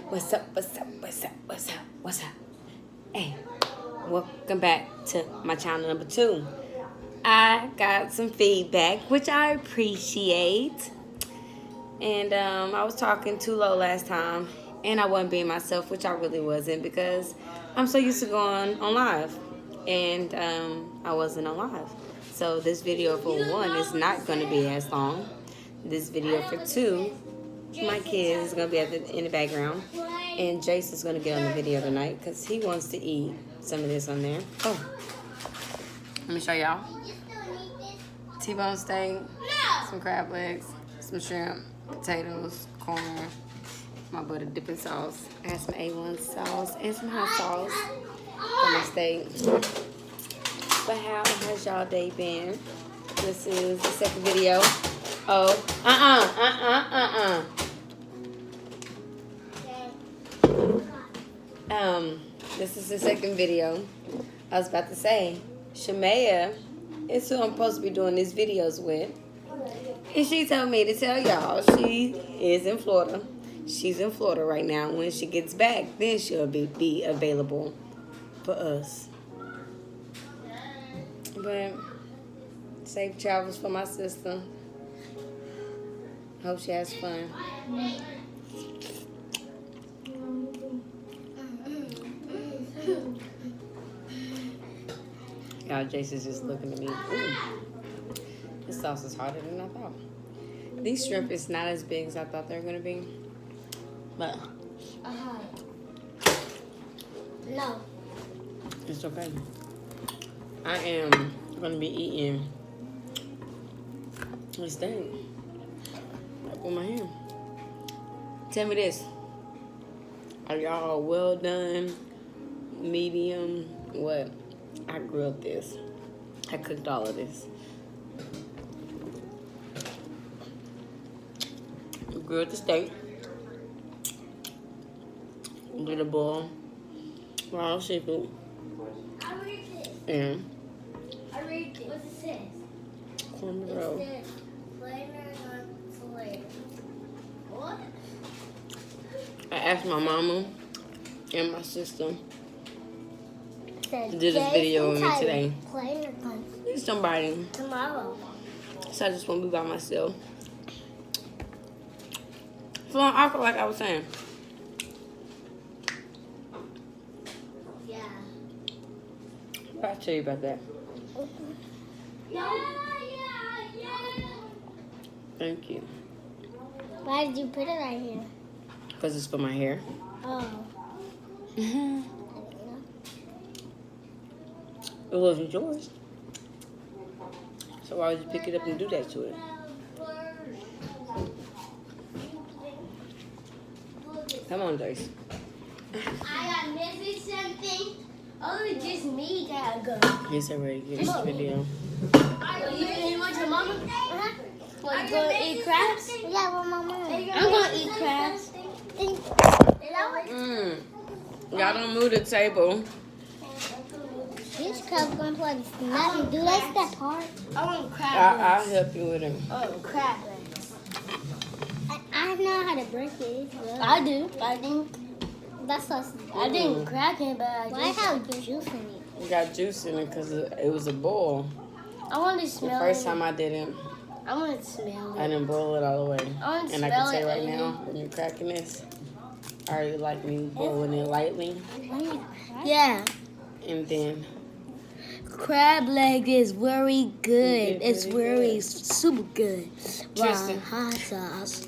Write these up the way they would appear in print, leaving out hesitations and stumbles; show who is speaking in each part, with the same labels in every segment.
Speaker 1: What's up, what's up, what's up, what's up, what's up? Hey, welcome back to my channel number 2. I got some feedback, which I appreciate. And I was talking too low last time, and I wasn't being myself, which I really wasn't, because I'm so used to going on live. And I wasn't on live. So this video for 1 is not going to be as long. This video for 2, my kid is going to be in the background. And Jace is going to get on the video tonight because he wants to eat some of this on there. Oh, let me show y'all. T-bone steak, some crab legs, some shrimp, potatoes, corn, my butter dipping sauce. I have some A1 sauce and some hot sauce for my steak. But how has y'all day been? This is the second video. Oh, this is the second video. I was about to say, Shamaya is who I'm supposed to be doing these videos with. And she told me to tell y'all she is in Florida. She's in Florida right now. When she gets back, then she'll be available for us. But safe travels for my sister. Hope she has fun. Y'all, Jason's just looking at me. Ooh. This sauce is harder than I thought. These shrimp is not as big as I thought they were gonna be. But
Speaker 2: no,
Speaker 1: it's okay. I am gonna be eating this thing with my hand. Tell me this. Are y'all well done? Medium? What? I grilled this. I cooked all of this. Grilled the steak. Did a boil. Raw seafood.
Speaker 2: I read this.
Speaker 1: And
Speaker 2: I read this. What's it says?
Speaker 1: cornrow.
Speaker 2: It says flavor on flavor. What?
Speaker 1: I asked my mama and my sister
Speaker 2: Says
Speaker 1: to do this video with me today.
Speaker 2: Flavor on
Speaker 1: Need somebody.
Speaker 2: tomorrow.
Speaker 1: So I just want to be by myself. So I feel like I was saying.
Speaker 2: Yeah.
Speaker 1: I'll tell you about that.
Speaker 2: Yeah.
Speaker 1: Thank you.
Speaker 2: Why did you put it right here?
Speaker 1: Because it's for my hair.
Speaker 2: Oh.
Speaker 1: It wasn't yours. So why would you pick it up and do that to it? Come on, Jace.
Speaker 2: I got missing something. Oh, it's just me that go.
Speaker 1: He's already getting this video.
Speaker 2: You want your mama? What, you gonna eat crabs? Yeah, with my mom. I'm gonna eat crabs.
Speaker 1: Y'all don't move the table.
Speaker 2: This crab's gonna play nothing. Do they step hard? I want crab
Speaker 1: I'll help you with him.
Speaker 2: Oh, crab legs. I know how to break it. I do. I think that's us. I didn't crack it, but I Why have juice in it?
Speaker 1: You got juice in it because it was a boil.
Speaker 2: I want to
Speaker 1: The
Speaker 2: smell
Speaker 1: first
Speaker 2: it.
Speaker 1: time I did it,
Speaker 2: I want to smell
Speaker 1: I
Speaker 2: it.
Speaker 1: didn't boil it all the way.
Speaker 2: I want to
Speaker 1: And I
Speaker 2: smell
Speaker 1: can say
Speaker 2: it.
Speaker 1: right now, when you're cracking this, I already like me boiling it lightly.
Speaker 2: Yeah.
Speaker 1: And then
Speaker 2: Crab leg is very good.
Speaker 1: It's very
Speaker 2: super good.
Speaker 1: Tristan.
Speaker 2: Hot sauce.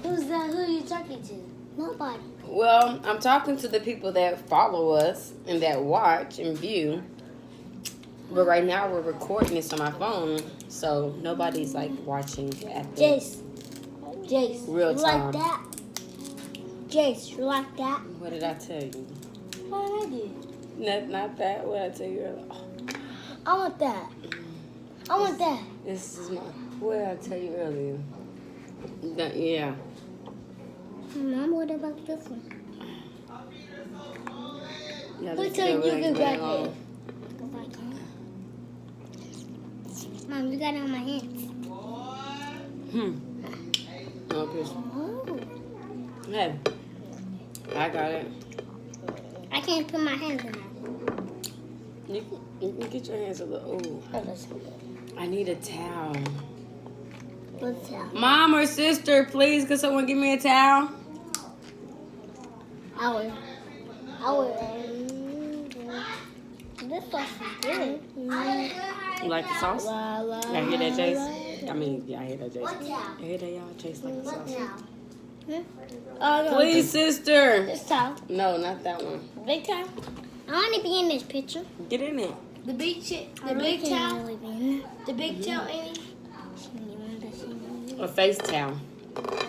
Speaker 2: Who's that? Who are you talking to? Nobody.
Speaker 1: well, I'm talking to the people that follow us and that watch and view. But right now we're recording this on my phone, so nobody's like watching at the
Speaker 2: Jace,
Speaker 1: real
Speaker 2: you
Speaker 1: time.
Speaker 2: like that? Jace, you like that?
Speaker 1: What did I tell you?
Speaker 2: What did I do?
Speaker 1: Not that. What did I tell you earlier? Oh,
Speaker 2: I want that. I want that.
Speaker 1: this is my. What did I tell you earlier? Yeah.
Speaker 2: Mom, what about this one?
Speaker 1: Yeah,
Speaker 2: Who
Speaker 1: this
Speaker 2: told you
Speaker 1: video
Speaker 2: you
Speaker 1: ain't
Speaker 2: could grab
Speaker 1: very long.
Speaker 2: it? Go back home. Mom, you got it on my hands.
Speaker 1: Oh, Chris.
Speaker 2: Oh.
Speaker 1: Hey, I got it.
Speaker 2: I can't put my hands in there.
Speaker 1: You can get your hands a little. Ooh.
Speaker 2: Oh, that's good.
Speaker 1: I need a towel.
Speaker 2: What's that?
Speaker 1: Mom or sister, please, could someone give me a towel?
Speaker 2: I will. This sauce is good.
Speaker 1: You like the sauce?
Speaker 2: La, la,
Speaker 1: I hear that, Jace?
Speaker 2: la.
Speaker 1: I mean, yeah, I hear that, Jace. I hear that, y'all. Jace like the sauce.
Speaker 2: Oh, no.
Speaker 1: Please, sister.
Speaker 2: This towel.
Speaker 1: No, not that one.
Speaker 2: Big towel. I want to be in this picture.
Speaker 1: Get in it.
Speaker 3: The big towel?
Speaker 2: Really be in there.
Speaker 3: The big towel, Amy?
Speaker 1: A face towel.
Speaker 2: What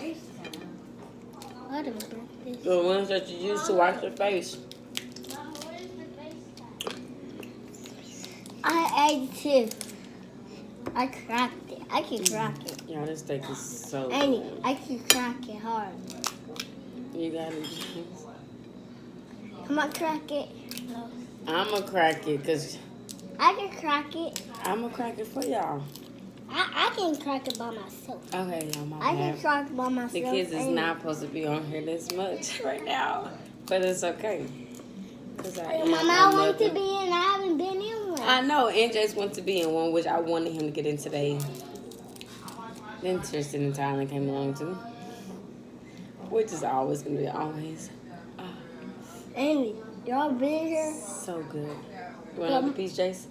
Speaker 2: is this?
Speaker 1: The ones that you use to wash your face.
Speaker 2: I ate it. I cracked it. I can crack it.
Speaker 1: Y'all, this steak is so
Speaker 2: Annie,
Speaker 1: good.
Speaker 2: I can crack it hard.
Speaker 1: You got it.
Speaker 2: I'm gonna crack it. No.
Speaker 1: I'm going to crack it because
Speaker 2: I can crack it.
Speaker 1: I'm going to crack it for y'all.
Speaker 2: I can crack it by myself.
Speaker 1: Okay, y'all, my
Speaker 2: I can
Speaker 1: bad.
Speaker 2: crack it by myself.
Speaker 1: The kids is
Speaker 2: Annie.
Speaker 1: not supposed to be on here this much right now. But it's okay. Because
Speaker 2: Mama, I want to be in. I haven't been in one.
Speaker 1: I know, NJ's wants to be in one, which I wanted him to get in today. Then Tristan and Tyler came along too. Which is always going to be always.
Speaker 2: Annie, y'all been here?
Speaker 1: So good. You want another piece, Jace?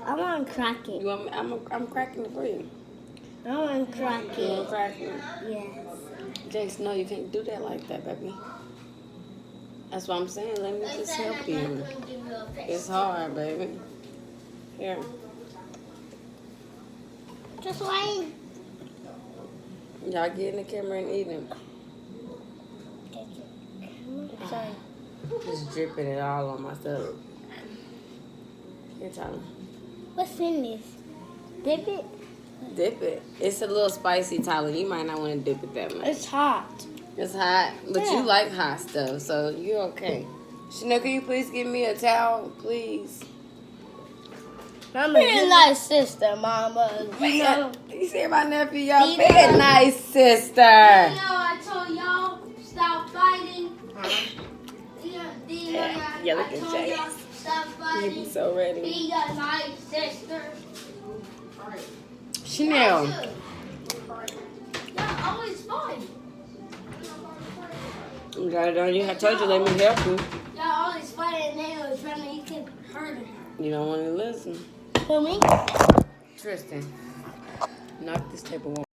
Speaker 2: I want to crack it.
Speaker 1: You want me? I'm cracking it for you.
Speaker 2: I want to crack
Speaker 1: You want
Speaker 2: it.
Speaker 1: to crack it?
Speaker 2: Yes.
Speaker 1: Jace, no, you can't do that like that, baby. That's what I'm saying. Let me just help you. It's hard, baby. Here.
Speaker 2: Just wait.
Speaker 1: Y'all get in the camera and eat it.
Speaker 2: Sorry.
Speaker 1: Just dripping it all on myself. Here, Tyler.
Speaker 2: What's in this? Dip it?
Speaker 1: Dip it. It's a little spicy, Tyler. You might not want to dip it that much.
Speaker 2: It's hot.
Speaker 1: It's hot, but
Speaker 2: Yeah.
Speaker 1: you like hot stuff, so you're okay. Chanel, can you please give me a towel, please?
Speaker 2: Be a nice sister, Mama.
Speaker 1: You see my nephew, y'all?
Speaker 2: Be
Speaker 1: Be a nice sister.
Speaker 3: I told y'all, stop fighting.
Speaker 1: Yeah, look at Jay.
Speaker 3: Stop
Speaker 1: You
Speaker 3: fighting.
Speaker 1: be so ready.
Speaker 3: Be a nice sister.
Speaker 1: Chanel.
Speaker 3: Y'all always fight.
Speaker 1: You got it on you. I told you, let me help you.
Speaker 3: Y'all always fight and they always trying to keep hurting her.
Speaker 1: You don't want to listen.
Speaker 2: For me?
Speaker 1: Tristan, knock this table